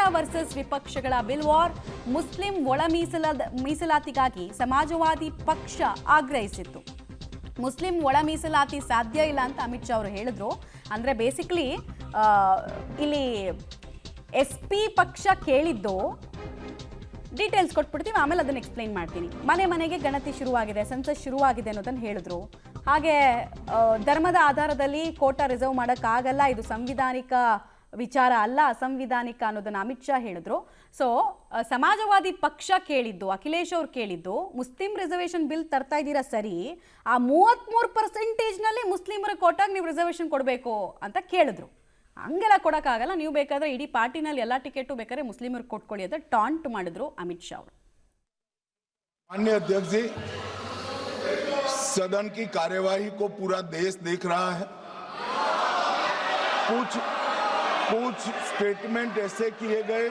ಕೇಂದ್ರ ವರ್ಸಸ್ ವಿಪಕ್ಷಗಳ bill war. Muslim ಒಳ ಮೀಸಲಾತಿಗಾಗಿ ಸಮಾಜವಾದಿ ಪಕ್ಷ ಆಗ್ರಹಿಸಿತ್ತು. ಮುಸ್ಲಿಂ ಒಳ ಮೀಸಲಾತಿ ಸಾಧ್ಯ ಇಲ್ಲ ಅಂತ ಅಮಿತ್ ಶಾ ಅವರು ಹೇಳಿದ್ರು. ಅಂದ್ರೆ ಬೇಸಿಕಲಿ ಇಲ್ಲಿ SP ಪಕ್ಷ ಕೇಳಿದ್ದು ಡೀಟೇಲ್ಸ್ ಕೊಟ್ಬಿಡ್ತೀವಿ, ಆಮೇಲೆ ಅದನ್ನು ಎಕ್ಸ್ಪ್ಲೈನ್ ಮಾಡ್ತೀನಿ. ಮನೆಗೆ ಗಣತಿ ಶುರುವಾಗಿದೆ, ಸೆನ್ಸಸ್ ಶುರುವಾಗಿದೆ ಅನ್ನೋದನ್ನು ಹೇಳಿದ್ರು. ಹಾಗೆ ಧರ್ಮದ ಆಧಾರದಲ್ಲಿ ಕೋಟಾ ರಿಸರ್ವ್ ಮಾಡೋಕ್ಕಾಗಲ್ಲ, ಇದು ಸಂವಿಧಾನಿಕ ವಿಚಾರ ಅಲ್ಲ, ಅಸಂವಿಧಾನಿಕ ಅನ್ನೋದನ್ನು ಅಮಿತ್ ಶಾ ಹೇಳಿದ್ರು. ಸೊ ಸಮಾಜವಾದಿ ಪಕ್ಷ ಕೇಳಿದ್ದು, ಅಖಿಲೇಶ್ ಅವ್ರು ಕೇಳಿದ್ದು, ಮುಸ್ಲಿಂ ರಿಸರ್ವೇಷನ್ ಬಿಲ್ ತರ್ತಾ ಇದ್ದೀರಾ ಸರಿ, ಆ 33% ಮುಸ್ಲಿಮರ ಕೋಟಾಗೆ ನೀವು ರಿಸರ್ವೇಷನ್ ಕೊಡಬೇಕು ಅಂತ ಕೇಳಿದ್ರು. ಹಂಗೆಲ್ಲ ಕೊಡೋಕ್ಕಾಗಲ್ಲ, ನೀವು ಬೇಕಾದರೆ ಇಡೀ ಪಾರ್ಟಿನಲ್ಲಿ ಎಲ್ಲ ಟಿಕೆಟು ಬೇಕಾದ್ರೆ ಮುಸ್ಲಿಮರಿಗೆ ಕೊಟ್ಕೊಳ್ಳಿ ಅಂತ ಟಾಂಟ್ ಮಾಡಿದ್ರು ಅಮಿತ್ ಶಾ ಅವರು. माननीय अध्यक्ष जी, सदन की कार्यवाही को पूरा देश देख रहा है। कुछ स्टेटमेंट ऐसे किए गए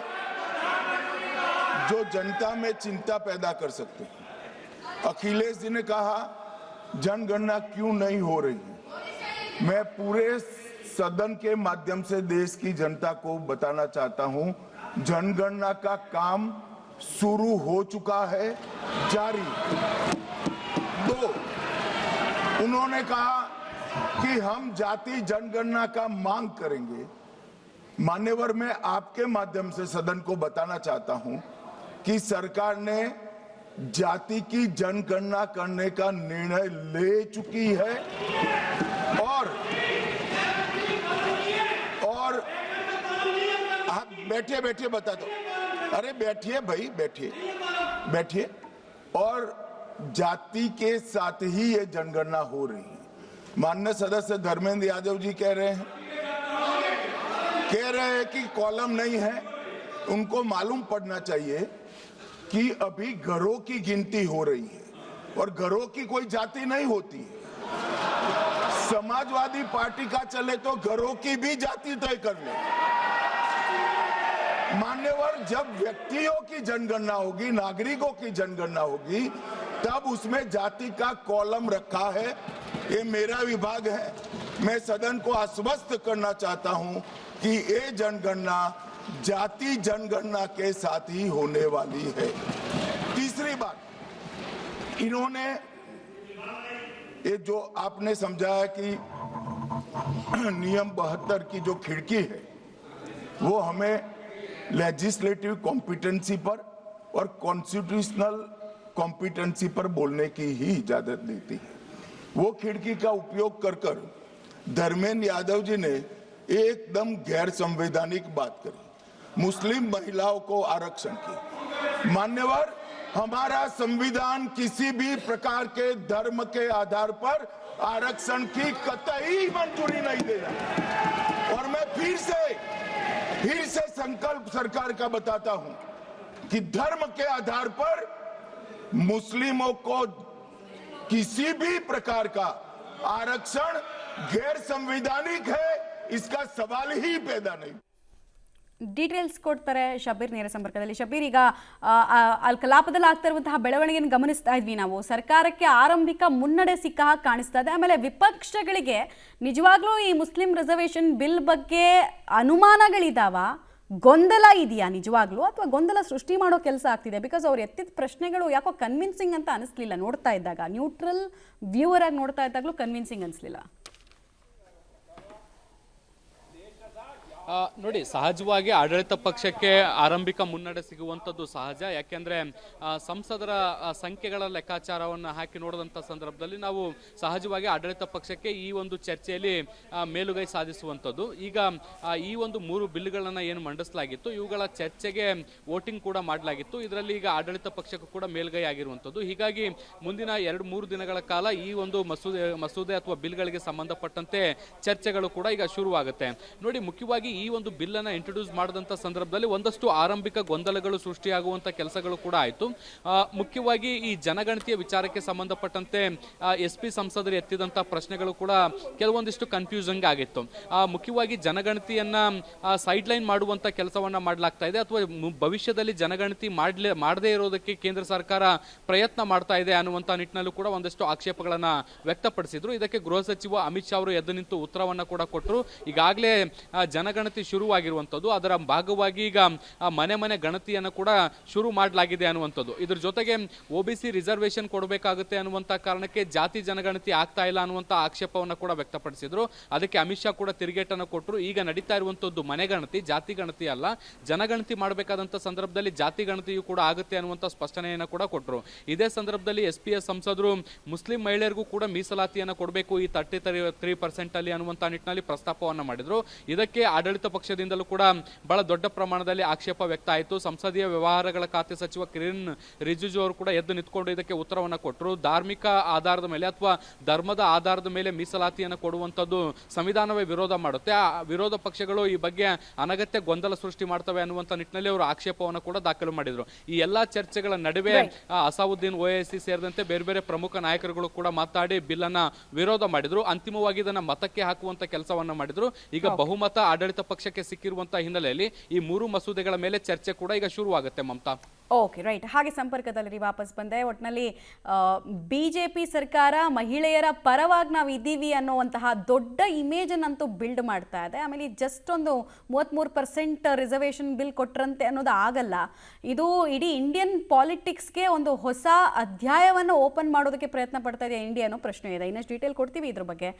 जो जनता में चिंता पैदा कर सकते हैं। अखिलेश जी ने कहा जनगणना क्यों नहीं हो रही है। मैं पूरे सदन के माध्यम से देश की जनता को बताना चाहता हूं, जनगणना का काम शुरू हो चुका है, जारी। 2, उन्होंने कहा कि हम जाति जनगणना का मांग करेंगे। मान्यवर, मैं आपके माध्यम से सदन को बताना चाहता हूं कि सरकार ने जाति की जनगणना करने का निर्णय ले चुकी है और आप बैठिए बता दो। अरे बैठिए भाई, बैठिए। और जाति के साथ ही ये जनगणना हो रही है। माननीय सदस्य धर्मेंद्र यादव जी कह रहे हैं कि कॉलम नहीं है। उनको मालूम पड़ना चाहिए कि अभी घरों की गिनती हो रही है और घरों की कोई जाति नहीं होती है। समाजवादी पार्टी का चले तो घरों की भी जाति तय कर ले। मान्यवर, जब व्यक्तियों की जनगणना होगी, नागरिकों की जनगणना होगी, तब उसमें जाति का कॉलम रखा है। ये मेरा विभाग है। मैं सदन को आश्वस्त करना चाहता हूं कि ये जनगणना जाति जनगणना के साथ ही होने वाली है। तीसरी बात, इन्होंने ये जो आपने समझाया कि नियम 72 की जो खिड़की है वो हमें लेजिस्लेटिव कॉम्पिटेंसी पर और कॉन्स्टिट्यूशनल कॉम्पिटेंसी पर बोलने की ही इजाजत देती है। वो खिड़की का उपयोग कर धर्मेंद्र यादव जी ने एकदम गैर संवैधानिक बात करी, मुस्लिम महिलाओं को आरक्षण की। मान्यवर, हमारा संविधान किसी भी प्रकार के धर्म के आधार पर आरक्षण की कतई मंजूरी नहीं देगा। और मैं फिर से संकल्प सरकार का बताता हूं कि धर्म के आधार पर मुस्लिमों को किसी भी प्रकार का आरक्षण गैर संवैधानिक है, इसका सवाल ही पैदा नहीं। ಡೀಟೇಲ್ಸ್ ಕೊಡ್ತಾರೆ ಶಬೀರ್ ನೇರ ಸಂಪರ್ಕದಲ್ಲಿ. ಶಬೀರ್, ಈಗ ಅಲ್ಲಿ ಕಲಾಪದಲ್ಲಿ ಆಗ್ತಾ ಇರುವಂತಹ ಬೆಳವಣಿಗೆಯನ್ನು ಗಮನಿಸ್ತಾ ಇದ್ವಿ ನಾವು. ಸರ್ಕಾರಕ್ಕೆ ಆರಂಭಿಕ ಮುನ್ನಡೆ ಸಿಕ್ಕ ಹಾಗೆ ಕಾಣಿಸ್ತಾ ಇದೆ. ಆಮೇಲೆ ವಿಪಕ್ಷಗಳಿಗೆ ನಿಜವಾಗ್ಲೂ ಈ ಮುಸ್ಲಿಂ ರಿಸರ್ವೇಷನ್ ಬಿಲ್ ಬಗ್ಗೆ ಅನುಮಾನಗಳಿದಾವ, ಗೊಂದಲ ಇದೆಯಾ ನಿಜವಾಗ್ಲೂ, ಅಥವಾ ಗೊಂದಲ ಸೃಷ್ಟಿ ಮಾಡೋ ಕೆಲಸ ಆಗ್ತಿದೆ? ಬಿಕಾಸ್ ಅವ್ರು ಎತ್ತಿದ ಪ್ರಶ್ನೆಗಳು ಯಾಕೋ ಕನ್ವಿನ್ಸಿಂಗ್ ಅಂತ ಅನಿಸ್ಲಿಲ್ಲ ನೋಡ್ತಾ ಇದ್ದಾಗ. ನ್ಯೂಟ್ರಲ್ ವ್ಯೂವರ್ ಆಗಿ ನೋಡ್ತಾ ಇದ್ದಾಗಲೂ ಕನ್ವಿನ್ಸಿಂಗ್ ಅನಿಸ್ಲಿಲ್ಲ. ನೋಡಿ, ಸಹಜವಾಗಿ ಆಡಳಿತ ಪಕ್ಷಕ್ಕೆ ಆರಂಭಿಕ ಮುನ್ನಡೆ ಸಿಗುವಂಥದ್ದು ಸಹಜ. ಯಾಕೆಂದರೆ ಸಂಸದರ ಸಂಖ್ಯೆಗಳ ಲೆಕ್ಕಾಚಾರವನ್ನು ಹಾಕಿ ನೋಡಿದಂಥ ಸಂದರ್ಭದಲ್ಲಿ ನಾವು ಸಹಜವಾಗಿ ಆಡಳಿತ ಪಕ್ಷಕ್ಕೆ ಈ ಒಂದು ಚರ್ಚೆಯಲ್ಲಿ ಮೇಲುಗೈ ಸಾಧಿಸುವಂಥದ್ದು. ಈಗ ಈ ಒಂದು 3 ಬಿಲ್ಗಳನ್ನು ಏನು ಮಂಡಿಸಲಾಗಿತ್ತು, ಇವುಗಳ ಚರ್ಚೆಗೆ ವೋಟಿಂಗ್ ಕೂಡ ಮಾಡಲಾಗಿತ್ತು. ಇದರಲ್ಲಿ ಈಗ ಆಡಳಿತ ಪಕ್ಷಕ್ಕೂ ಕೂಡ ಮೇಲುಗೈ ಆಗಿರುವಂಥದ್ದು. ಹೀಗಾಗಿ ಮುಂದಿನ 2-3 ದಿನಗಳ ಕಾಲ ಈ ಒಂದು ಮಸೂದೆ ಅಥವಾ ಬಿಲ್ಗಳಿಗೆ ಸಂಬಂಧಪಟ್ಟಂತೆ ಚರ್ಚೆಗಳು ಕೂಡ ಈಗ ಶುರುವಾಗುತ್ತೆ. ನೋಡಿ, ಮುಖ್ಯವಾಗಿ ಈ ಒಂದು ಬಿಲ್ ಅನ್ನು ಇಂಟ್ರೊಡ್ಯೂಸ್ ಮಾಡಿದಂತ ಸಂದರ್ಭದಲ್ಲಿ ಒಂದಷ್ಟು ಆರಂಭಿಕ ಗೊಂದಲಗಳು ಸೃಷ್ಟಿಯಾಗುವಂತ ಕೆಲಸಗಳು ಕೂಡ ಆಯಿತು. ಮುಖ್ಯವಾಗಿ ಈ ಜನಗಣತಿಯ ವಿಚಾರಕ್ಕೆ ಸಂಬಂಧಪಟ್ಟಂತೆ SP ಸಂಸದರು ಎತ್ತಿದಂತ ಪ್ರಶ್ನೆಗಳು ಕೂಡ ಕೆಲವೊಂದಿಷ್ಟು ಕನ್ಫ್ಯೂಸಿಂಗ್ ಆಗಿತ್ತು. ಮುಖ್ಯವಾಗಿ ಜನಗಣತಿಯನ್ನ ಸೈಡ್ ಲೈನ್ ಮಾಡುವಂತ ಕೆಲಸವನ್ನ ಮಾಡಲಾಗ್ತಾ ಇದೆ, ಅಥವಾ ಭವಿಷ್ಯದಲ್ಲಿ ಜನಗಣತಿ ಮಾಡದೇ ಇರೋದಕ್ಕೆ ಕೇಂದ್ರ ಸರ್ಕಾರ ಪ್ರಯತ್ನ ಮಾಡ್ತಾ ಇದೆ ಅನ್ನುವಂತ ನಿಟ್ಟಿನಲ್ಲೂ ಕೂಡ ಒಂದಷ್ಟು ಆಕ್ಷೇಪಗಳನ್ನ ವ್ಯಕ್ತಪಡಿಸಿದ್ರು. ಇದಕ್ಕೆ ಗೃಹ ಸಚಿವ ಅಮಿತ್ ಶಾ ಅವರು ಎದ್ದು ನಿಂತು ಉತ್ತರವನ್ನ ಕೂಡ ಕೊಟ್ಟರು. ಈಗಾಗಲೇ ಜನಗಣತಿ ಜನಗಣತಿ ಶುರುವಾಗಿರುವಂಥದ್ದು. ಅದರ ಭಾಗವಾಗಿ ಈಗ ಮನೆ ಮನೆ ಗಣತಿಯನ್ನು ಕೂಡ ಶುರು ಮಾಡಲಾಗಿದೆ ಅನ್ನುವಂಥದ್ದು. ಇದ್ರ ಜೊತೆಗೆ OBC ರಿಸರ್ವೇಶನ್ ಕೊಡಬೇಕಾಗುತ್ತೆ ಅನ್ನುವಂಥ ಕಾರಣಕ್ಕೆ ಜಾತಿ ಜನಗಣತಿ ಆಗ್ತಾ ಇಲ್ಲ ಅನ್ನುವಂಥ ಆಕ್ಷೇಪವನ್ನು ಕೂಡ ವ್ಯಕ್ತಪಡಿಸಿದ್ರು. ಅದಕ್ಕೆ ಅಮಿತ್ ಶಾ ಕೂಡ ತಿರುಗೇಟನ್ನು ಕೊಟ್ಟರು. ಈಗ ನಡೀತಾ ಇರುವಂಥದ್ದು ಮನೆಗಣತಿ, ಜಾತಿ ಗಣತಿ ಅಲ್ಲ. ಜನಗಣತಿ ಮಾಡಬೇಕಾದಂಥ ಸಂದರ್ಭದಲ್ಲಿ ಜಾತಿ ಗಣತಿಯು ಕೂಡ ಆಗುತ್ತೆ ಅನ್ನುವಂಥ ಸ್ಪಷ್ಟನೆಯನ್ನು ಕೂಡ ಕೊಟ್ಟರು. ಇದೇ ಸಂದರ್ಭದಲ್ಲಿ SPS ಸಂಸದರು ಮುಸ್ಲಿಂ ಮಹಿಳೆಯರಿಗೂ ಕೂಡ ಮೀಸಲಾತಿಯನ್ನು ಕೊಡಬೇಕು ಈ 33% ಅಲ್ಲಿ ಅನ್ನುವಂಥ ನಿಟ್ಟಿನಲ್ಲಿ ಪ್ರಸ್ತಾಪವನ್ನು ಮಾಡಿದ್ರು. ಇದಕ್ಕೆ ಆಡಳಿತ ಪಕ್ಷದಿಂದಲೂ ಕೂಡ ಬಹಳ ದೊಡ್ಡ ಪ್ರಮಾಣದಲ್ಲಿ ಆಕ್ಷೇಪ ವ್ಯಕ್ತ ಆಯಿತು. ಸಂಸದೀಯ ವ್ಯವಹಾರಗಳ ಖಾತೆ ಸಚಿವ ಕಿರಣ್ ರಿಜಿಜು ಅವರು ಕೂಡ ಎದ್ದು ನಿಂತ್ಕೊಂಡು ಇದಕ್ಕೆ ಉತ್ತರವನ್ನು ಕೊಟ್ಟರು. ಧಾರ್ಮಿಕ ಆಧಾರದ ಮೇಲೆ ಅಥವಾ ಧರ್ಮದ ಆಧಾರದ ಮೇಲೆ ಮೀಸಲಾತಿಯನ್ನು ಕೊಡುವಂಥದ್ದು ಸಂವಿಧಾನವೇ ವಿರೋಧ ಮಾಡುತ್ತೆ. ಆ ವಿರೋಧ ಪಕ್ಷಗಳು ಈ ಬಗ್ಗೆ ಅನಗತ್ಯ ಗೊಂದಲ ಸೃಷ್ಟಿ ಮಾಡ್ತವೆ ಅನ್ನುವಂಥ ನಿಟ್ಟಿನಲ್ಲಿ ಅವರು ಆಕ್ಷೇಪವನ್ನು ಕೂಡ ದಾಖಲು ಮಾಡಿದರು. ಈ ಎಲ್ಲಾ ಚರ್ಚೆಗಳ ನಡುವೆ ಅಸಾವುದ್ದೀನ್ OIC ಸೇರಿದಂತೆ ಬೇರೆ ಬೇರೆ ಪ್ರಮುಖ ನಾಯಕರುಗಳು ಕೂಡ ಮಾತಾಡಿ ಬಿಲ್ ಅನ್ನ ವಿರೋಧ ಮಾಡಿದ್ರು. ಅಂತಿಮವಾಗಿ ಇದನ್ನ ಮತಕ್ಕೆ ಹಾಕುವಂತ ಕೆಲಸವನ್ನ ಮಾಡಿದ್ರು. ಈಗ ಬಹುಮತ ಆಡಳಿತ ಪಕ್ಷಕ್ಕೆ ಸಿಕ್ಕಿರುವಂತಹ ಹಿನ್ನೆಲೆಯಲ್ಲಿ ಈ 3 ಮಸೂದೆಗಳ ಮೇಲೆ ಚರ್ಚೆ ಕೂಡ ಈಗ ಶುರುವಾಗುತ್ತೆ ಮಮತಾ. Okay, right. ಹಾಗೆ ಸಂಪರ್ಕದಲ್ಲಿ ವಾಪಸ್ ಬಂದೆ. ಒಟ್ಟಿನಲ್ಲಿ BJP ಸರ್ಕಾರ ಮಹಿಳೆಯರ ಪರವಾಗಿ ನಾವು ಇದ್ದೀವಿ ಅನ್ನುವಂತಹ ದೊಡ್ಡ ಇಮೇಜನ್ನಂತೂ ಬಿಲ್ಡ್ ಮಾಡ್ತಾ ಇದೆ. ಆಮೇಲೆ ಜಸ್ಟ್ ಒಂದು 33% ರಿಸರ್ವೇಷನ್ ಬಿಲ್ ಕೊಟ್ರಂತೆ ಅನ್ನೋದು ಆಗಲ್ಲ. ಇದು ಇಡೀ ಇಂಡಿಯನ್ ಪಾಲಿಟಿಕ್ಸ್ಗೆ ಒಂದು ಹೊಸ ಅಧ್ಯಾಯವನ್ನು ಓಪನ್ ಮಾಡೋದಕ್ಕೆ ಪ್ರಯತ್ನ ಪಡ್ತಾ ಇದೆ ಇಂಡಿಯಾ ಅನ್ನೋ ಪ್ರಶ್ನೆ ಇದೆ. ಇನ್ನಷ್ಟು ಡೀಟೇಲ್ ಕೊಡ್ತೀವಿ ಇದ್ರ ಬಗ್ಗೆ.